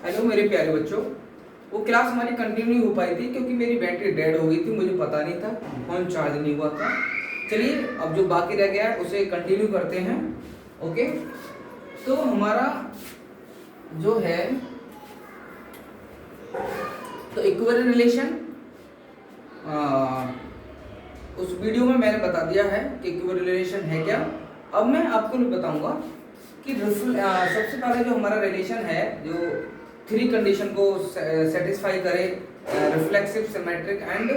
Hello मेरे प्यारे बच्चों। वो क्लास हमारी कंटिन्यू नहीं हो पाई थी क्योंकि मेरी बैटरी डेड हो गई थी, मुझे पता नहीं था, फोन चार्ज नहीं हुआ था। चलिए अब जो बाकी रह गया है उसे कंटिन्यू करते हैं। ओके, तो हमारा जो है तो इक्विवेलेंट रिलेशन, उस वीडियो में मैंने बता दिया है कि इक्विवेलेंट रिलेशन है क्या। अब मैं आपको बताऊंगा कि सबसे पहले जो हमारा रिलेशन है जो थ्री कंडीशन को सेटिस्फाई करे, रिफ्लेक्सिव, सिमेट्रिक एंड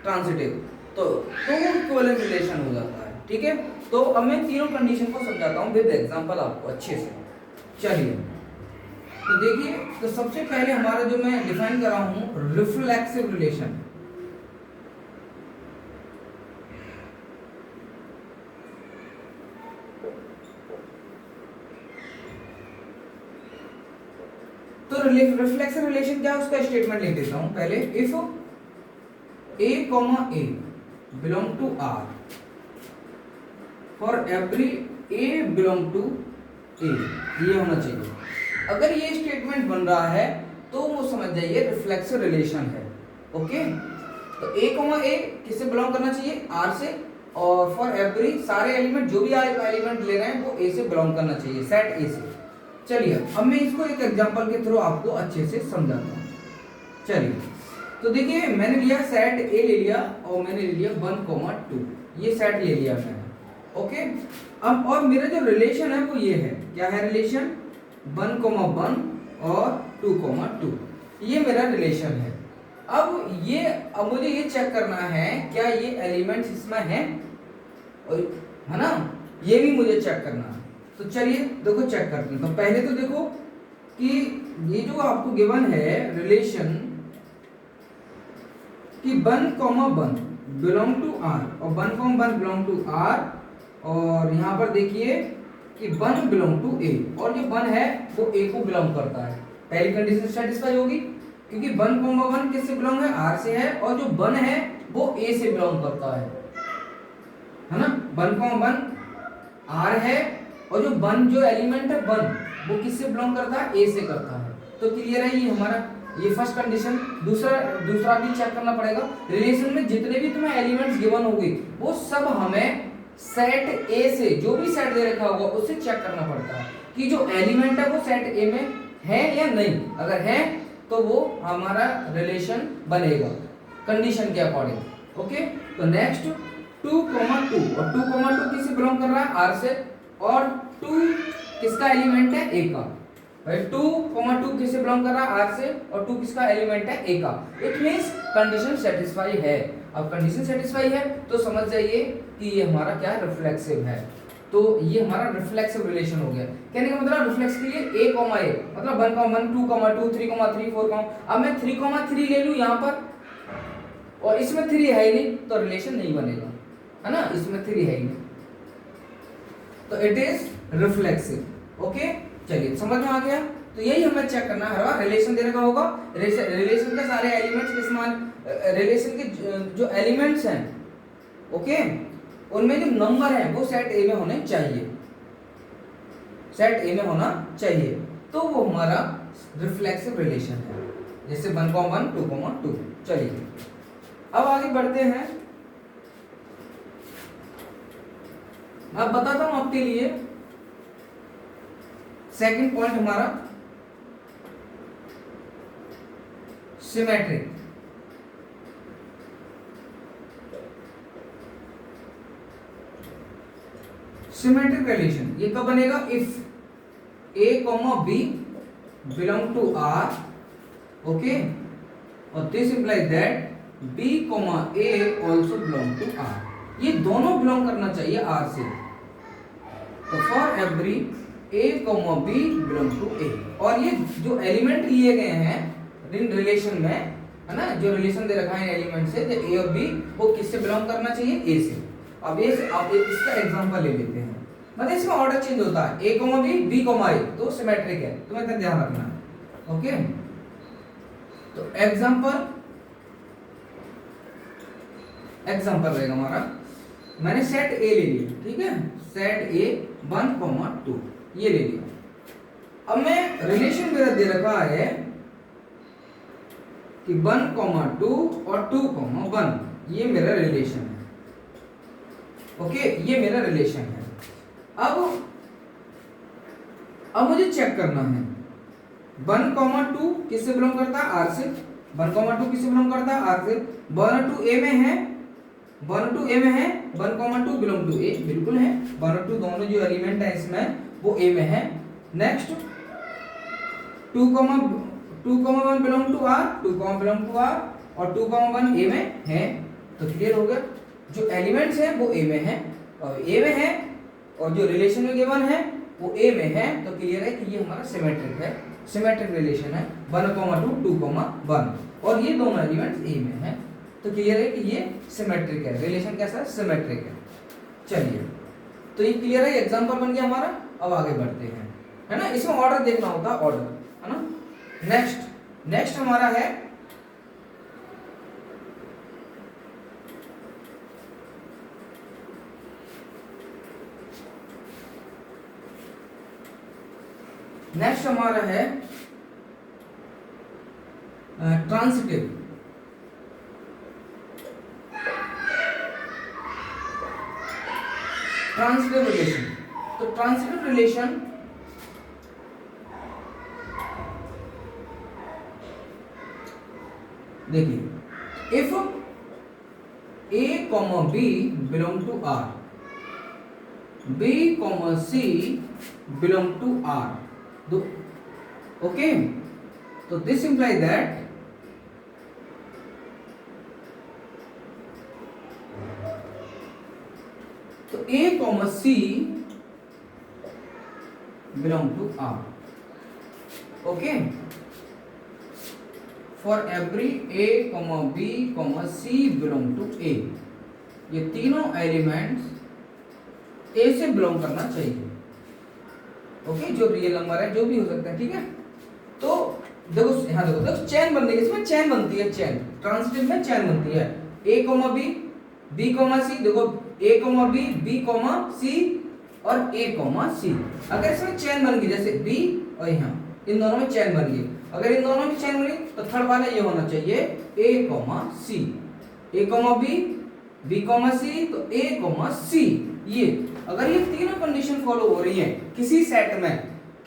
ट्रांजिटिव, तो वो इक्विवेलेंट रिलेशन हो जाता है। ठीक है, तो अब मैं तीनों कंडीशन को समझाता हूँ विद एग्जांपल आपको अच्छे से। चलिए तो देखिए, तो सबसे पहले हमारा जो मैं डिफाइन कर रहा हूँ रिफ्लेक्सिव रिलेशन। तो रिफ्लेक्सिव रिलेशन क्या है उसका स्टेटमेंट लिख देता हूं पहले। If a comma a belong to r for every a belong to a, ये होना चाहिए। अगर ये स्टेटमेंट बन रहा है तो वो समझ जाइए रिफ्लेक्सिव रिलेशन है। ओके, तो a कॉमा a किससे बिलोंग करना चाहिए? r से, और फॉर एवरी सारे एलिमेंट जो भी एलिमेंट ले रहे हैं वो a से बिलोंग करना चाहिए, सेट a से। चलिए अब मैं इसको एक एग्जांपल के थ्रू आपको अच्छे से समझाता हूँ। चलिए तो देखिए, मैंने लिया सेट ए ले लिया और मैंने ले लिया 1,2, ये सेट ले लिया मैंने। ओके, अब और मेरा जो रिलेशन है वो ये है, क्या है रिलेशन? 1,1 और 2,2, ये मेरा रिलेशन है। अब मुझे ये चेक करना है क्या ये एलिमेंट्स इसमें हैं, है ना, ये भी मुझे चेक करना है। तो चलिए देखो चेक करते हैं। तो पहले तो देखो कि ये जो आपको गिवन है रिलेशन कि 1,1 बिलोंग टू r और 1,1 बिलोंग टू r, और यहां पर देखिए कि 1 बिलोंग टू a, और जो 1 है वो a को बिलोंग करता है। पहली कंडीशन सेटिस्फाई होगी क्योंकि 1,1 किससे बिलोंग है? r से है, और जो 1 है वो a से बिलोंग करता है ना। 1,1 r है, और जो 1 जो एलिमेंट है 1 वो किससे बिलोंग करता है? a से करता है। तो क्लियर है ये हमारा, ये फर्स्ट कंडीशन। दूसरा भी चेक करना पड़ेगा। रिलेशन में जितने भी तुम्हें एलिमेंट्स गिवन होंगे वो सब हमें सेट ए से, जो भी सेट दे रखा होगा उससे चेक करना पड़ता है कि जो एलिमेंट है वो सेट ए में है या नहीं। अगर है तो वो हमारा रिलेशन बनेगा कंडीशन के अकॉर्डिंग। ओके, तो नेक्स्ट 2,2, और 2,2 किससे बिलोंग कर रहा है? r से, और 2 किसका एलिमेंट है? a का। 2,2 किससे बिलोंग कर रहा है? r से, और 2 किसका एलिमेंट है? a का। इट मींस कंडीशन सेटिस्फाई है। अब कंडीशन सेटिस्फाई है तो समझ जाइए कि ये हमारा क्या है? रिफ्लेक्सिव है। तो ये हमारा रिफ्लेक्सिव रिलेशन हो गया। कहने का मतलब रिफ्लेक्स के लिए a, a मतलब 1,1, 2,2, 3,3, 4, अब मैं 3,3 ले लूं यहां पर, और इसमें 3 है ही नहीं तो रिलेशन नहीं बनेगा, है ना, इसमें 3 है ही नहीं, तो इट इज रिफ्लेक्सिव। ओके, चलिए समझ में आ गया। तो यही हमें चेक करना है, हर बार रिलेशन दे रखा होगा, रिलेशन के सारे एलिमेंट्स किस मान, रिलेशन के जो एलिमेंट्स हैं, ओके, उनमें जो नंबर है वो सेट ए में होने चाहिए, सेट ए में होना चाहिए, तो वो हमारा रिफ्लेक्सिव रिलेशन है, जैसे 1,1, 2,2। चलिए अब आगे बढ़ते हैं। अब बताता हूं आपके लिए सेकंड पॉइंट हमारा सिमेट्रिक। सिमेट्रिक रिलेशन ये कब बनेगा? If a, b belong to r, okay, और this implies that b, a also belong to r। ये दोनों बिलोंग करना चाहिए r से। तो for every a, b belong to a, और ये जो एलिमेंट लिए गए हैं इन रिलेशन में, है ना, जो रिलेशन दे रखा है एलिमेंट से, तो a और b वो किससे बिलोंग करना चाहिए? a से। अब इसका एग्जांपल ले लेते हैं, मतलब इसमें ऑर्डर चेंज होता है, a, b, b, a, तो सिमेट्रिक है, तुम्हें इतना ध्यान रखना। ओके, तो एग्जांपल रहेगा हमारा, मैंने सेट ए ले लिया, ठीक है, सेट ए 1,2 ये ले लिया। अब मैं रिलेशन मेरा दे रखा है कि 1,2 और 2,1, ये मेरा रिलेशन है। ओके, ये मेरा रिलेशन है। अब मुझे चेक करना है 1,2 किससे बिलोंग करता है? आर से। 1,2 किससे बिलोंग करता है? आर से। 1 और 2 ए में है, 1 और 2 ए में है, 1,2 बिलोंग टू ए, बिल्कुल है। 1 और 2 दोनों जो एलिमेंट है इसमें वो ए में है। Next 2,1 belong to R, 2, belong to R, और 2,1 ए में है। तो क्लियर हो गया, जो एलिमेंट्स हैं वो ए में है, और ए में है, और जो रिलेशन में गिवन है वो ए में है। तो क्लियर है कि ये हमारा सिमेट्रिक है, सिमेट्रिक रिलेशन है 1,2, 2,1, और ये दोनों एलिमेंट्स ए में है। तो क्लियर है कि ये सिमेट्रिक है, रिलेशन कैसा है? सिमेट्रिक है। चलिए, तो ये क्लियर है, एग्जांपल बन गया हमारा। अब आगे बढ़ते हैं, है ना, इसमें ऑर्डर देखना होता है, ऑर्डर, है ना। नेक्स्ट हमारा है ट्रांसिटिव। Transitive relation. तो ट्रांसिटिव रिलेशन देखिए, if A, B belong to R, B, C belong to R, okay, so this implies that so A, C belong to R, okay, for every A, B, C belong to A, ये तीनों elements ए से belong करना चाहिए। Okay, जो real number है, जो भी हो सकता है, ठीक है। तो देखो यहाँ देखो चेन बनती है, इसमें चेन बनती है, चेन ट्रांसिटिव में चेन बनती है। ए, बी, बी, सी, देखो ए, बी, बी, सी और ए, सी। अगर इसमें चेन बन गई, जैसे बी और यहाँ इन दोनों में चेन बन गई, अगर इन दोनों में चेन बनी तो थर्ड वाला ये होना चाहिए ए, सी, ए, बी, बी, सी, तो ए, सी। ये अगर ये तीनों कंडीशन फॉलो हो रही है किसी सेट में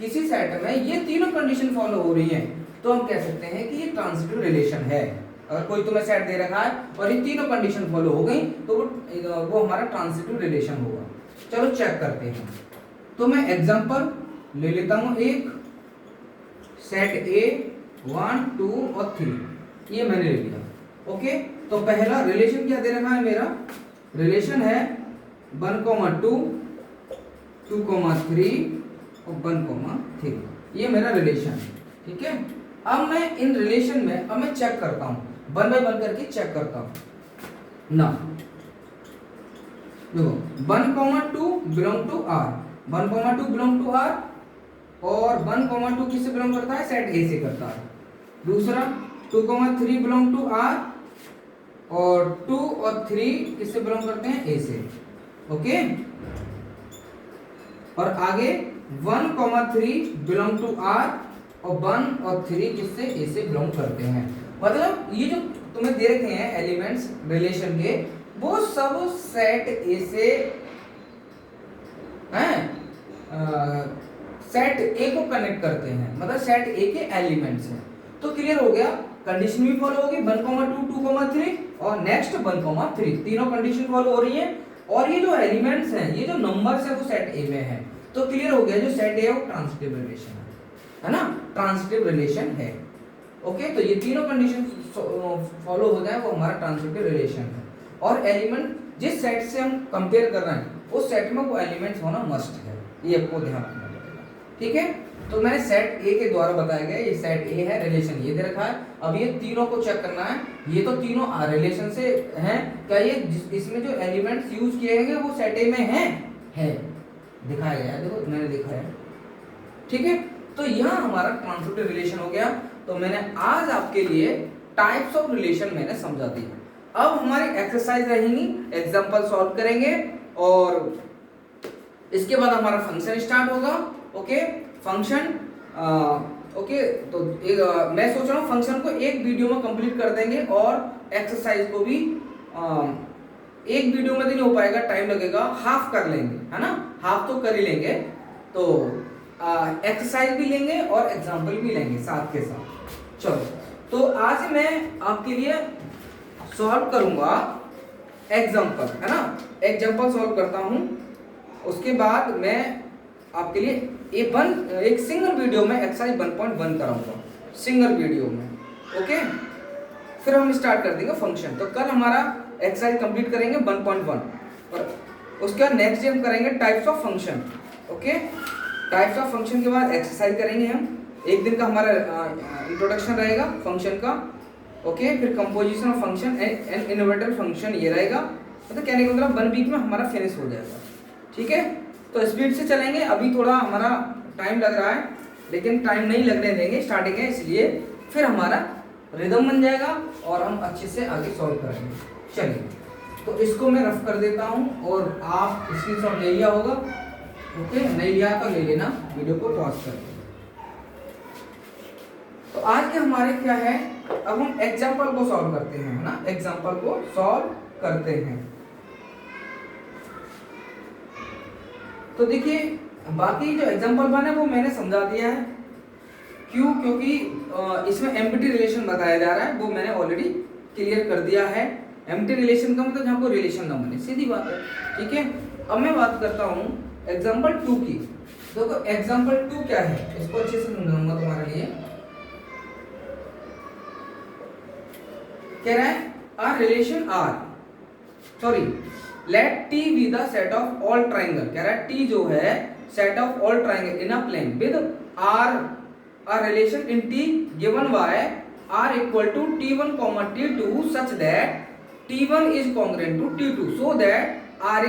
ये तीनों कंडीशन फॉलो हो रही है, तो हम कह सकते हैं कि ये ट्रांसिटिव रिलेशन है। अगर कोई तुम्हें सेट दे रखा है और ये तीनों कंडीशन फॉलो हो गई तो वो हमारा ट्रांसिटिव रिलेशन होगा। चलो चेक करते हैं। तो मैं एग्जांपल ले लेता हूं, एक सेट ए 1, 2 और 3, ये मैंने ले लिया। ओके, तो पहला रिलेशन क्या दे रखा है? मेरा रिलेशन है 1, 2, 2, 3 और 1, 3, ये मेरा रिलेशन है, ठीक है। अब मैं इन रिलेशन में अब मैं चेक करता हूं, 1 बाय 1 करके चेक करता हूं ना। देखो 1, 2 belong to R, 1, 2 belong to R, और 1, 2 किससे बिलोंग करता है? सेट ए से करता है। दूसरा 2, 3 बिलोंग टू आर, और 2 और 3 किससे बिलोंग करते हैं? ए से। ओके, और आगे 1, 3 बिलोंग टू आर, और 1 और 3 किससे? ए से बिलोंग करते हैं। मतलब ये जो तुम्हें दे रखे हैं एलिमेंट्स रिलेशन के, वो सब सेट ए से हैं, सेट ए को कनेक्ट करते हैं, मतलब सेट ए के एलिमेंट्स हैं। तो क्लियर हो गया, कंडीशन भी फॉलो होगी 1, 2, 2, 3, और नेक्स्ट 1, 3, तीनों कंडीशन फॉलो हो रही है, और ये जो एलिमेंट्स हैं, ये जो नंबर्स है वो सेट ए में है। तो क्लियर हो गया, जो सेट ए है वो ट्रांसिटिव रिलेशन है ना, ट्रांसिटिव रिलेशन है। ओके, तो ये तीनों कंडीशन फॉलो हो जाए वो हमारा ट्रांसिटिव रिलेशन है। और एलिमेंट जिस सेट से हम कंपेयर कर रहे हैं उस सेट में वो एलिमेंट्स होना मस्ट है, ये आपको ध्यान रखना पड़ेगा, ठीक है। तो मैंने सेट ए के द्वारा बताया गया, ये सेट ए है, रिलेशन ये दे रखा है। अब ये तीनों को चेक करना है, ये तो तीनों रिलेशन से हैं, क्या ये इसमें जो एलिमेंट्स यूज किए गए वो सेट ए में है दिखाया गया है, देखो मैंने दिखाया है, ठीक है। तो यह हमारा ट्रांसिटिव रिलेशन हो गया। तो मैंने आज आपके लिए टाइप्स ऑफ रिलेशन मैंने समझा दी। अब हमारी एक्सरसाइज रहेंगी, एग्जांपल सॉल्व करेंगे, और इसके बाद हमारा फंक्शन स्टार्ट होगा। ओके, फंक्शन ओके, तो मैं सोच रहा हूँ फंक्शन को एक वीडियो में कंप्लीट कर देंगे और एक्सरसाइज को भी एक वीडियो में तो नहीं हो पाएगा, टाइम लगेगा, हाफ कर लेंगे, है ना, हाफ तो कर ही लेंगे। तो एक्सरसाइज भी लेंगे और एग्जाम्पल भी लेंगे साथ के साथ। चलो, तो आज मैं आपके लिए सॉल्व करूंगा एग्जाम्पल, है ना, एग्जाम्पल सॉल्व करता हूं। उसके बाद मैं आपके लिए एक सिंगल वीडियो में एक्सरसाइज 1.1 कराऊंगा, सिंगल वीडियो में। ओके, फिर हम स्टार्ट कर देंगे फंक्शन। तो कल हमारा एक्सरसाइज कंप्लीट करेंगे 1.1 और उसके बाद नेक्स्ट डे हम करेंगे types of function. Okay, types of function के बाद एक्सरसाइज करेंगे हम। एक दिन का हमारा इंट्रोडक्शन रहेगा फंक्शन का। ओके, फिर composition of function and innovator function ये रहेगा। मतलब कहने का मतलब 1 वीक में हमारा फिनिश हो जाएगा। ठीक है, तो स्पीड से चलेंगे। अभी थोड़ा हमारा टाइम लग रहा है, लेकिन टाइम नहीं लगने देंगे, स्टार्टिंग है इसलिए। फिर हमारा रिदम बन जाएगा और हम अच्छे से आगे सॉल्व करेंगे। चलिए, तो इसको मैं रफ कर देता हूँ और आप स्क्रीनशॉट ले लिया होगा। ओके, नहीं लिया तो ले लेना, वीडियो को पॉज कर। तो आज के हमारे क्या है, अब हम एग्जाम्पल को सॉल्व करते हैं, है ना, एग्जाम्पल को सॉल्व करते हैं। तो देखिए, बाकी जो एग्जाम्पल वन है वो मैंने समझा दिया है। क्यों? क्योंकि इसमें एम्प्टी रिलेशन बताया जा रहा है, वो मैंने ऑलरेडी क्लियर कर दिया है। एम्प्टी रिलेशन का मतलब जहाँ को रिलेशन ना बने, सीधी बात है। ठीक है, अब मैं बात करता हूँ एग्जाम्पल 2 की। देखो एग्जाम्पल 2 क्या है, इसको अच्छे से समझाऊंगा तुम्हारे लिए। कह रहा है a relation R, sorry, let T be the set of all triangle। कह रहा है T जो है set of all triangle in a plane with R a relation in T given by R equal to T1, T2 such that T1 is congruent to T2 so that R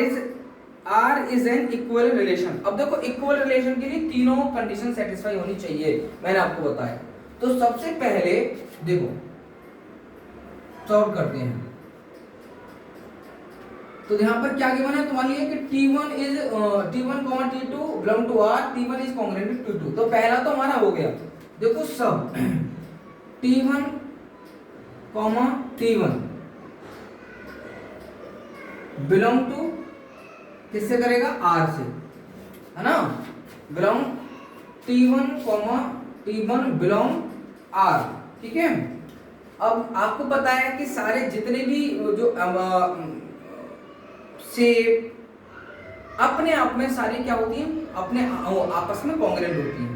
is an equal relation। अब देखो equal relation के लिए तीनों condition satisfy होनी चाहिए, मैंने आपको बताया। तो सबसे पहले देखो सॉल्व करते हैं। तो यहाँ पर क्या गिवन है तुम्हारे लिए कि T1, T2 belong to R, T1 is congruent to T2। तो पहला तो हमारा हो गया। देखो सब T1, T1 बिलोंग टू किससे करेगा, R से, है ना, बिलोंग T1 बिलोंग R। ठीक है, अब आपको पता है कि सारे जितने भी जो शेप अपने आप में सारी क्या होती हैं, अपने आपस में कॉन्ग्रुएंट होती हैं।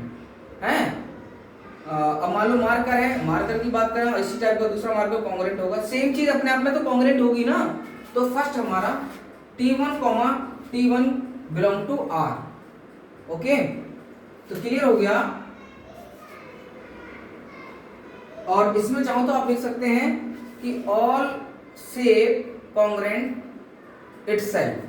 अब मान लो मार्कर है, मार्कर की बात करें, इसी टाइप का दूसरा मार्कर कॉन्ग्रुएंट होगा, सेम चीज अपने आप में तो कॉन्ग्रुएंट होगी ना। तो फर्स्ट हमारा T1 belong to R। Okay, तो क्लियर हो गया। और इसमें चाहो तो आप लिख सकते हैं कि ऑल शेप कॉन्ग्रुएंट इटसेल्फ।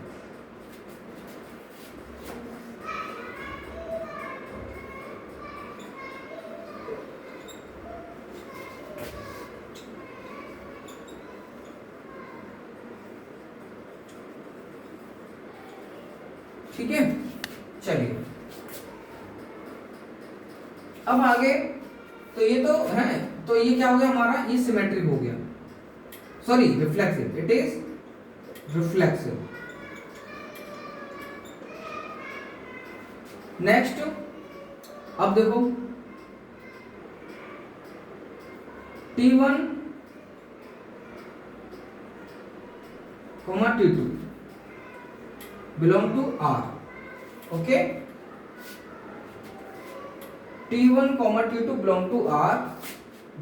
ठीक है, चलिए अब आगे। तो ये तो है, तो ये क्या हो गया हमारा, ये सिमेट्रिक हो गया, sorry reflexive, it is reflexive. Next, अब देखो T1, T2 belong to R। Okay, T1, T2 belong to R.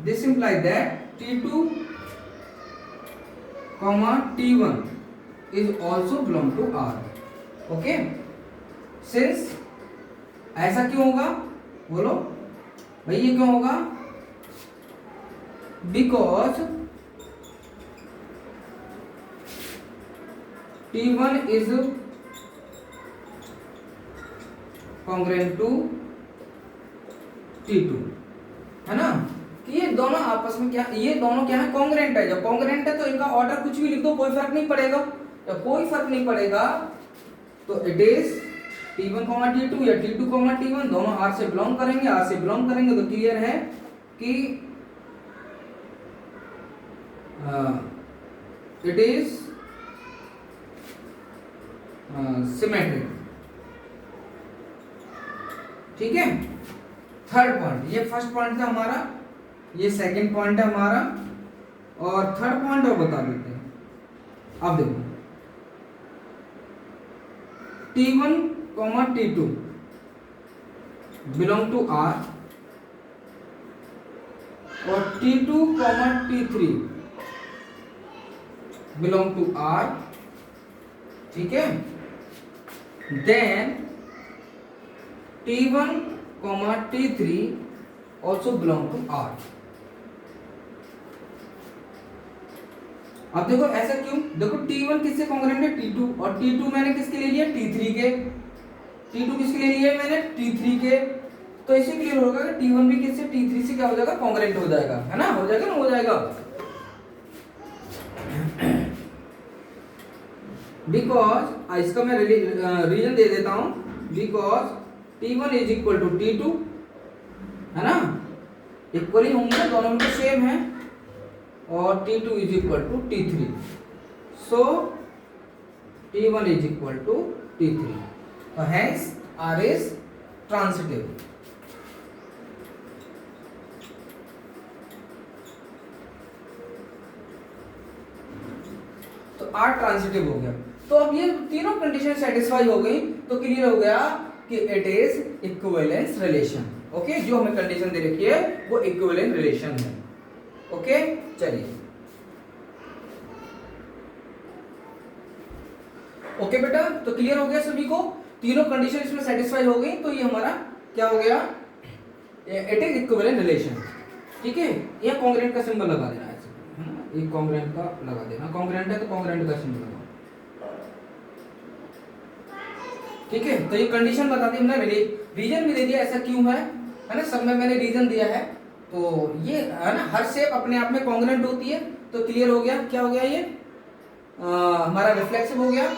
This implies that T2, T1 is also belong to R. Okay? Since ऐसा क्यों होगा, बोलो भाई, ये क्यों होगा? Because T1 is congruent to T2, है ना, कि ये दोनों आपस में क्या, ये दोनों क्या है, कॉन्ग्रुएंट है। जब कॉन्ग्रुएंट है तो इनका ऑर्डर कुछ भी लिख दो, कोई फर्क नहीं पड़ेगा। जब कोई फर्क नहीं पड़ेगा तो it is T1 comma T2 या T2 कॉमा T1 दोनों R से बिलोंग करेंगे, R से बिलोंग करेंगे तो क्लियर है कि इट इज सिमेट्रिक। ठीक है, थर्ड पॉइंट, ये फर्स्ट पॉइंट था हमारा, ये सेकंड पॉइंट है हमारा, और थर्ड पॉइंट और बता देते हैं। अब देखो T1 comma T2 belong to R और T2 comma T3 belong to R। ठीक है, then T1 comma T3 also belong to R। अब देखो ऐसा क्यों, देखो T1 किससे कॉन्ग्रुएंट है, T2, और T2 मैंने किसके ले लिया, T3 के। T2 किसके ले लिया मैंने, T3 के। तो इससे क्लियर होगा कि T1 भी किससे, T3 से क्या हो जाएगा, कॉन्ग्रुएंट हो जाएगा, है ना, हो जाएगा ना, हो जाएगा। बिकॉज इसका मैं रीजन दे देता हूं, because T1 is equal to T2, है ना, इक्वली होंगे, दोनों में सेम है, और T2 is equal to T3, so T1 is equal to T3, तो हेंस R इज ट्रांसिटिव। तो R ट्रांसिटिव हो गया। तो अब ये तीनों कंडीशन सेटिस्फाई हो गई, तो क्लियर हो गया कि it is equivalence relation. Okay, जो हमें कंडीशन दे रखी है वो इक्विवेलेंट रिलेशन है। ओके, चलिए ओके बेटा, तो क्लियर हो गया सभी को, तीनों कंडीशन इसमें सेटिस्फाई हो गई, तो ये हमारा क्या हो गया, इट इज इक्विवेलेंट रिलेशन। ठीक है, ये कॉन्ग्रुएंट का सिंबल लगा देना है ना, ये कॉन्ग्रुएंट का लगा देना, कॉन्ग्रुएंट है तो कॉन्ग्रुएंट का सिंबल लगा। ठीक है, तो ये कंडीशन बता दी हमने, रीजन भी दे दिया ऐसा क्यों है ना, सब में मैंने रीजन दिया है। तो ये है ना, हर शेप अपने आप में कॉन्ग्रुएंट होती है, तो क्लियर हो गया, क्या हो गया ये हमारा रिफ्लेक्सिव हो गया।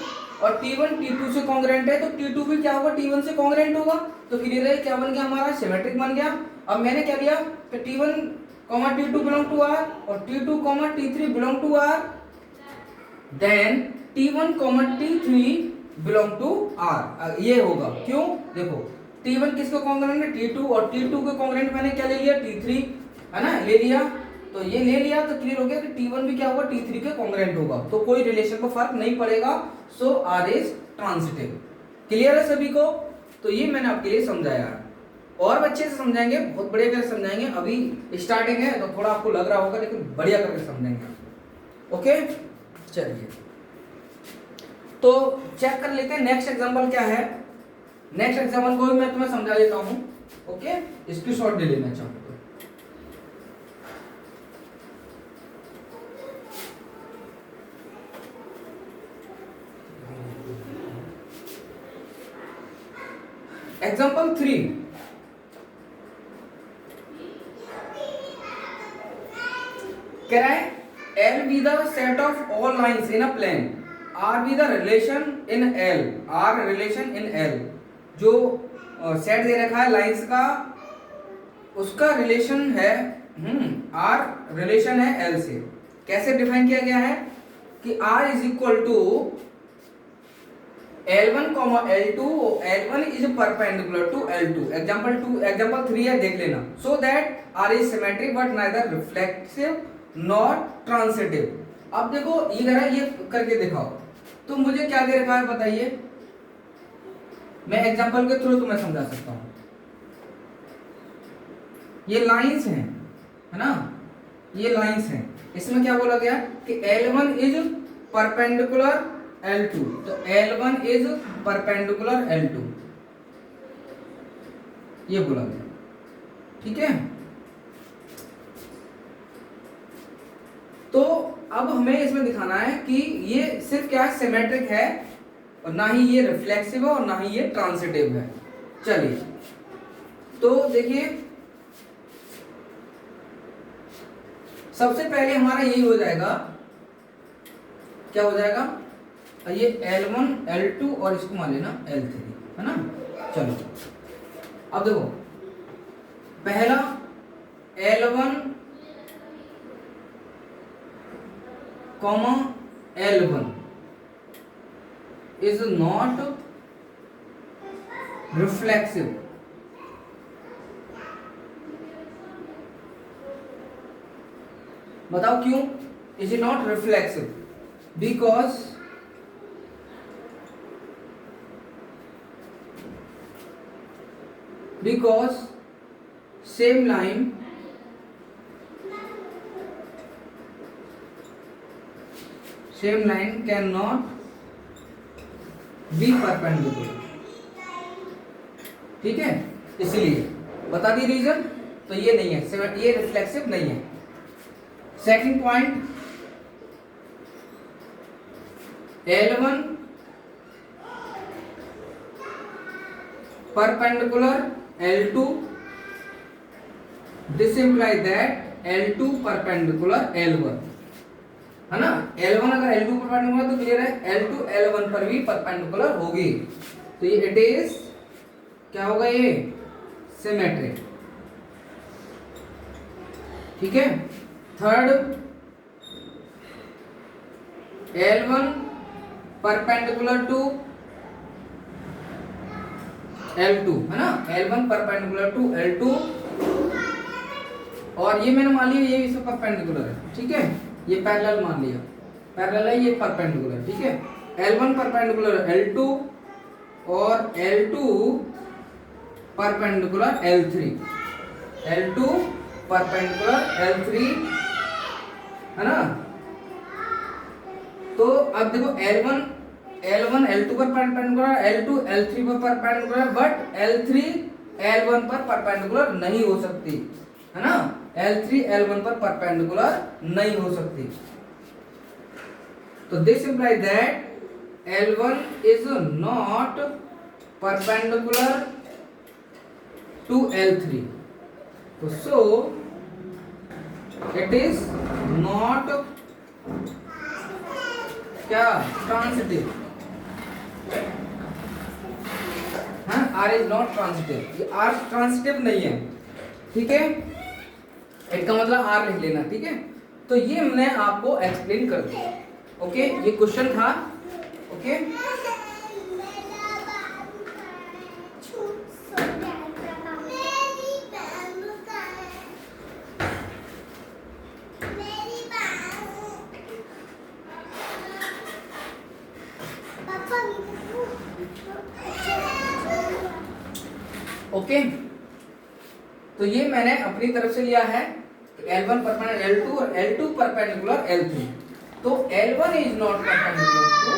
और T1 T2 से कॉन्ग्रुएंट है, तो T2 भी क्या होगा, T1 से कॉन्ग्रुएंट होगा, तो क्लियर है, क्या बन गया हमारा, सिमेट्रिक बन गया। अब मैंने क्या लिया कि T1 comma T2 belong to R और T2 comma T3 belong to R, then T1 comma T3 belong to R, ये होगा। क्यों, देखो T1 किसको कॉन्ग्रुएंट है, T2, और T2 के कॉन्ग्रुएंट मैंने क्या ले लिया, T3, है ना, ले लिया, तो ये ले लिया, तो क्लियर हो गया कि T1 भी क्या होगा, T3 के कॉन्ग्रुएंट होगा, तो कोई रिलेशन को फर्क नहीं पड़ेगा, सो R इज ट्रांसिटिव। क्लियर है सभी को, तो ये मैंने आपके लिए समझाया, और अच्छे से समझाएंगे, बहुत बढ़िया करके समझाएंगे, अभी स्टार्टिंग है तो थोड़ा आपको लग रहा होगा, लेकिन बढ़िया करके समझेंगे। ओके, चलिए तो चेक कर लेते हैं नेक्स्ट एग्जांपल क्या है। नेक्स्ट एग्जांपल को भी मैं तुम्हें समझा देता हूं। ओके, स्क्रीनशॉट ले लेना चाहो तो। एग्जांपल 3, कह रहा है L be the set of all lines in a plane, R be the relation in L, R relation in L, जो सेट दे रखा है लाइंस का, उसका रिलेशन है R रिलेशन है L से। कैसे डिफाइन किया गया है कि R is equal to L1 comma L2, L1 is perpendicular to L2। Example 3 है, देख लेना। So that R is symmetric but neither reflexive not transitive. अब देखो ये कह रहा है, ये करके दिखाओ, तो मुझे क्या दे रखा है बताइए, मैं एग्जांपल के थ्रू तुम्हें समझा सकता हूं। ये लाइंस हैं, है ना, ये लाइंस हैं, इसमें क्या बोला गया कि L1 इज परपेंडिकुलर L2, तो L1 इज परपेंडिकुलर L2, ये बोला गया। ठीक है, तो अब हमें इसमें दिखाना है कि ये सिर्फ क्या है, सिमेट्रिक है, और ना ही ये रिफ्लेक्सिव है और ना ही ये ट्रांसिटिव है। चलिए तो देखिए, सबसे पहले हमारा यही हो जाएगा, क्या हो जाएगा, ये L1 L2 और इसको मान लेना L3, है ना, चलो अब देखो, पहला L1 comma L1 is not reflexive. बताओ क्यों is it not reflexive? because same line cannot be perpendicular। ठीक है, इसलिए बता दी रीजन। तो ये नहीं है, ये रिफ्लेक्सिव नहीं है। Second point, L1 perpendicular L2, this implies that L2 perpendicular L1, है ना। L1 अगर L2 परपेंडिकुलर तो क्लियर है L2 L1 पर भी परपेंडिकुलर होगी। तो ये इट इज क्या होगा, ये सिमेट्रिक। ठीक है। Third, L1 perpendicular to L2, है ना। L1 परपेंडिकुलर टू L2, और ये मैंने मान लिया ये इसमें परपेंडिकुलर है। ठीक है, ये पैरेलल मान लिया, पैरेलल है, ये परपेंडिकुलर। ठीक है, L1 परपेंडिकुलर L2 और L2 perpendicular L3, L2 perpendicular L3, है ना। तो अब देखो L1 L2 पर परपेंडिकुलर, L2 L3 पर परपेंडिकुलर, बट L3 L1 पर परपेंडिकुलर नहीं हो सकती, है ना। L3 L1 पर परपेंडिकुलर नहीं हो सकती। तो this implies that L1 is not perpendicular to L3। तो सो इट इज नॉट क्या, ट्रांसिटिव। हाँ, R इज नॉट ट्रांसिटिव, ये R ट्रांसिटिव नहीं है। ठीक है, इसका मतलब R लिख लेना। ठीक है, तो ये मैंने आपको एक्सप्लेन कर दिया। ओके, ये क्वेश्चन था। ओके, ओके, तो ये मैंने अपनी तरफ से लिया है L1 परपेंडिकुलर L2 और L2 परपेंडिकुलर L3। तो L1 is not perpendicular to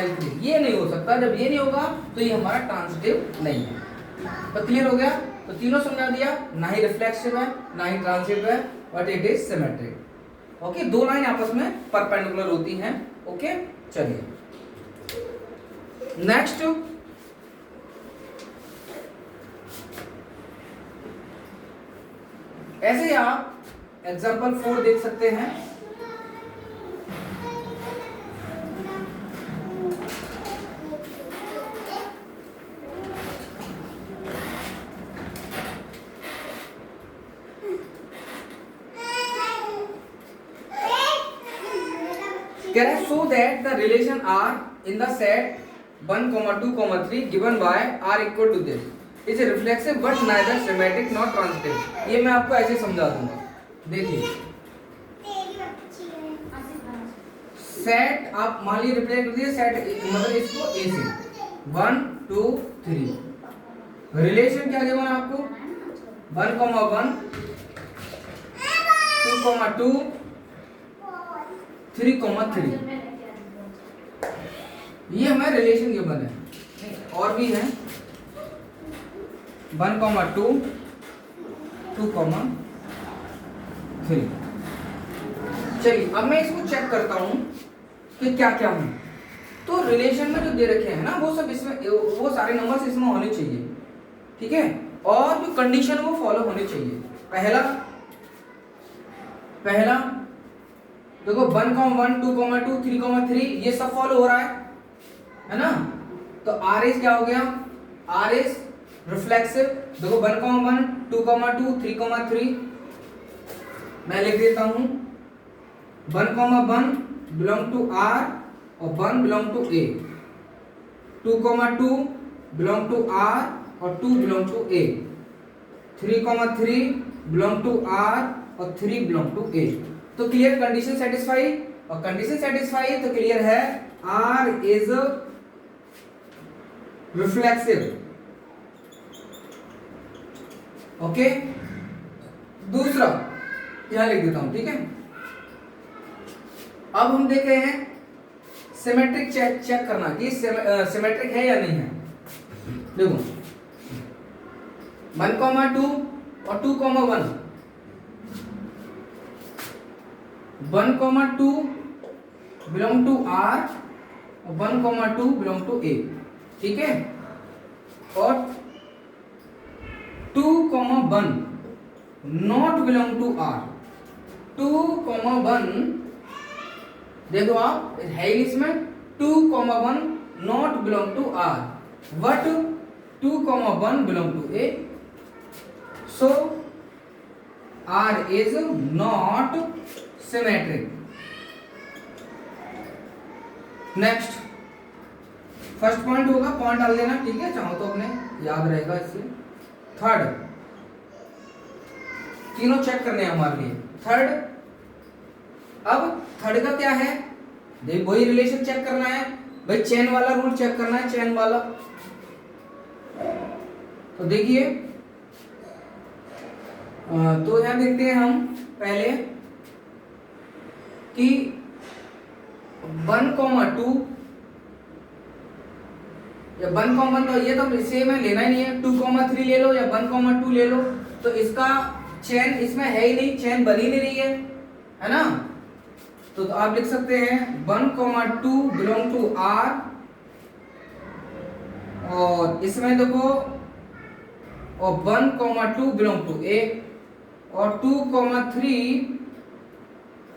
L3, ये नहीं हो सकता। जब ये नहीं होगा तो ये हमारा ट्रांसिटिव नहीं है। तो क्लियर हो गया। तो तीनों समझा दिया, ना ही रिफ्लेक्सिव है ना ही ट्रांसिटिव है, but it is symmetric. Okay, दो लाइन आपस में परपेंडिकुलर होती हैं। ओके, चलिए नेक्स्ट, ऐसे ही आप एग्जाम्पल 4 देख सकते हैं। कह रहे so that the relation R in the set 1, 2, 3 given by R equal to this is reflexive but neither symmetric nor transitive। ये मैं आपको ऐसे समझा दूंगा। देखिए, सेट आप मान लीजिए रिप्रेजेंट कर दिए, सेट मतलब इसको A से 1, 2, 3। रिलेशन क्या गिवन आपको 1, 1, 2, 2, 3, 3। ये हमारा रिलेशन गिवन है। और भी है 1, 2, 2, 3। चलिए अब मैं इसको चेक करता हूं कि क्या क्या है। तो रिलेशन में जो दे रखे हैं ना, वो सब इसमें, वो सारे नंबर्स इसमें होने चाहिए। ठीक है, और जो कंडीशन वो फॉलो होनी चाहिए। पहला देखो 1, 1, 2, 2, 3, 3 ये सब फॉलो हो रहा है ना। तो आर एस क्या हो गया, आर एस रिफ्लेक्सिव। देखो 1,1, 2,2, 3,3 मैं लिख देता हूं। 1,1 बिलोंग टू R और 1 belong to A। 2,2 belong to R और 2 belong to A। 3,3 belong to R और 3 बिलोंग टू A। तो क्लियर, कंडीशन सेटिस्फाई, और कंडीशन सेटिस्फाई तो क्लियर है R इज रिफ्लेक्सिव। ओके, दूसरा यहां लिख देता हूं, ठीक है। अब हम देख रहे हैं सिमेट्रिक चेक करना कि सिमेट्रिक है या नहीं है। देखो 1,2 और 2,1, 1,2 बिलोंग टू R और 1,2 बिलोंग टू A, ठीक है। और 2,1 नॉट बिलोंग टू R। 2,1 देखो आप है इसमें 2,1 not belong to R, but 2,1 belong to A, so R is not symmetric। Next first point होगा, पॉइंट डाल देना, ठीक है, चाहो तो अपने याद रहेगा इससे। थर्ड, तीनों चेक करने हैं हमारे लिए। थर्ड, अब थर्ड का क्या है, देख वही रिलेशन चेक करना है भाई, चेन वाला रूल चेक करना है, चेन वाला। तो देखिए, तो यहां देखते हैं हम पहले कि 1,2 या 1,1, तो ये तो इसे में लेना ही नहीं है, 2,3 ले लो या 1,2 ले लो, तो इसका चेन इसमें है ही नहीं, चेन बन ही नहीं रही है ना। तो आप लिख सकते हैं 1,2 बिलोंग टू R, और इसमें देखो और 1,2 बिलोंग टू A, और 2,3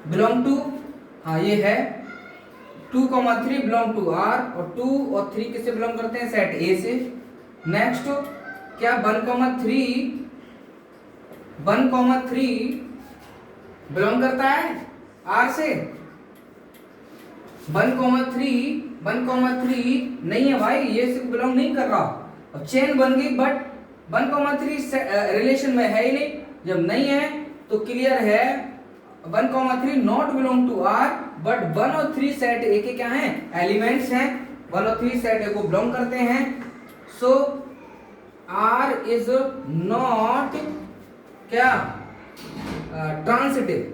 बिलोंग टू, हाँ ये है 2,3 बिलोंग टू R, और 2 और 3 किससे बिलोंग करते हैं, सेट A से। नेक्स्ट क्या 1,3 बिलोंग करता है R से। 1,3 नहीं है भाई, ये सिर्फ बिलोंग नहीं कर रहा, और चेन बन गई, बट 1,3 रिलेशन में है ही नहीं। जब नहीं है तो क्लियर है 1,3 not belong to R, but 1 और 3 सेट A के क्या हैं, एलिमेंट्स हैं, 1 और 3 सेट A को बिलोंग करते हैं। सो R इज नॉट क्या, ट्रांसिटिव,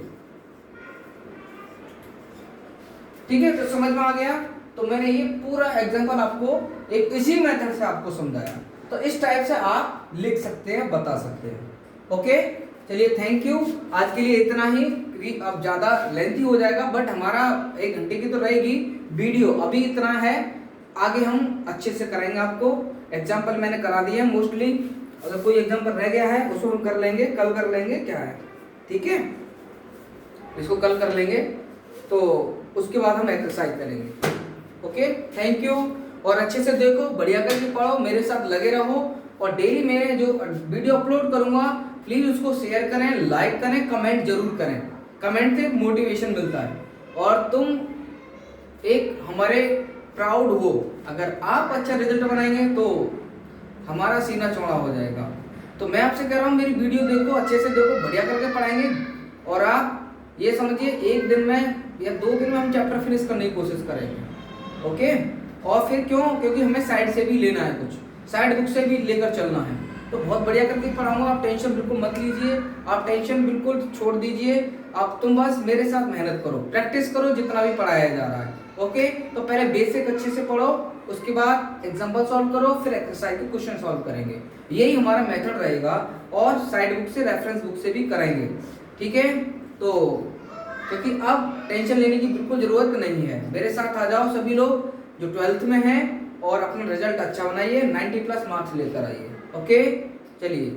ठीक है। तो समझ में आ गया। तो मैंने ये पूरा एग्जांपल आपको एक इसी मेथड से आपको समझाया, तो इस टाइप से आप लिख सकते हैं, बता सकते हैं। ओके, चलिए थैंक यू, आज के लिए इतना ही। अब ज्यादा लेंथी हो जाएगा, बट हमारा 1 घंटे की तो रहेगी वीडियो, अभी इतना है, आगे हम अच्छे से करेंगे। आपको एग्जांपल मैंने करा दिया मोस्टली, अगर कोई एग्जांपल रह गया है उसको हम कर लेंगे, कल कर लेंगे, क्या है, ठीक है, इसको कल कर लेंगे, तो उसके बाद हम एक्सरसाइज करेंगे। ओके, थैंक यू, और अच्छे से देखो, बढ़िया करके पढ़ो, मेरे साथ लगे रहो, और डेली मैं जो वीडियो अपलोड करूंगा प्लीज उसको शेयर करें, लाइक करें, कमेंट जरूर करें, कमेंट से मोटिवेशन मिलता है, और तुम एक हमारे प्राउड हो। अगर आप अच्छा रिजल्ट बनाएंगे तो हमारा सीना चौड़ा हो जाएगा। तो मैं आपसे कह रहा हूँ, मेरी वीडियो देखो, अच्छे से देखो, बढ़िया करके पढ़ाएंगे, और आप ये समझिए 1 दिन में या 2 दिन में हम चैप्टर फिनिश करने की कोशिश करेंगे। ओके, और फिर क्यों, क्योंकि हमें साइड से भी लेना है, कुछ साइड बुक से भी लेकर चलना है, तो बहुत बढ़िया करके पढ़ाऊंगा। आप टेंशन बिल्कुल मत लीजिए, आप टेंशन बिल्कुल छोड़ दीजिए, आप तुम बस मेरे साथ मेहनत करो, प्रैक्टिस करो जितना भी पढ़ाया जा रहा है। ओके, तो पहले बेसिक अच्छे से पढ़ो, उसके बाद एग्जाम्पल सॉल्व करो, फिर एक्सरसाइज के क्वेश्चन सॉल्व करेंगे, यही हमारा मेथड रहेगा, और साइड बुक से, रेफरेंस बुक से भी करेंगे, ठीक है। तो क्योंकि अब टेंशन लेने की बिल्कुल जरूरत नहीं है, मेरे साथ आ जाओ सभी लोग जो 12th में हैं, और अपना रिजल्ट अच्छा बनाइए, 90+ मार्क्स लेकर आइए। ओके, चलिए।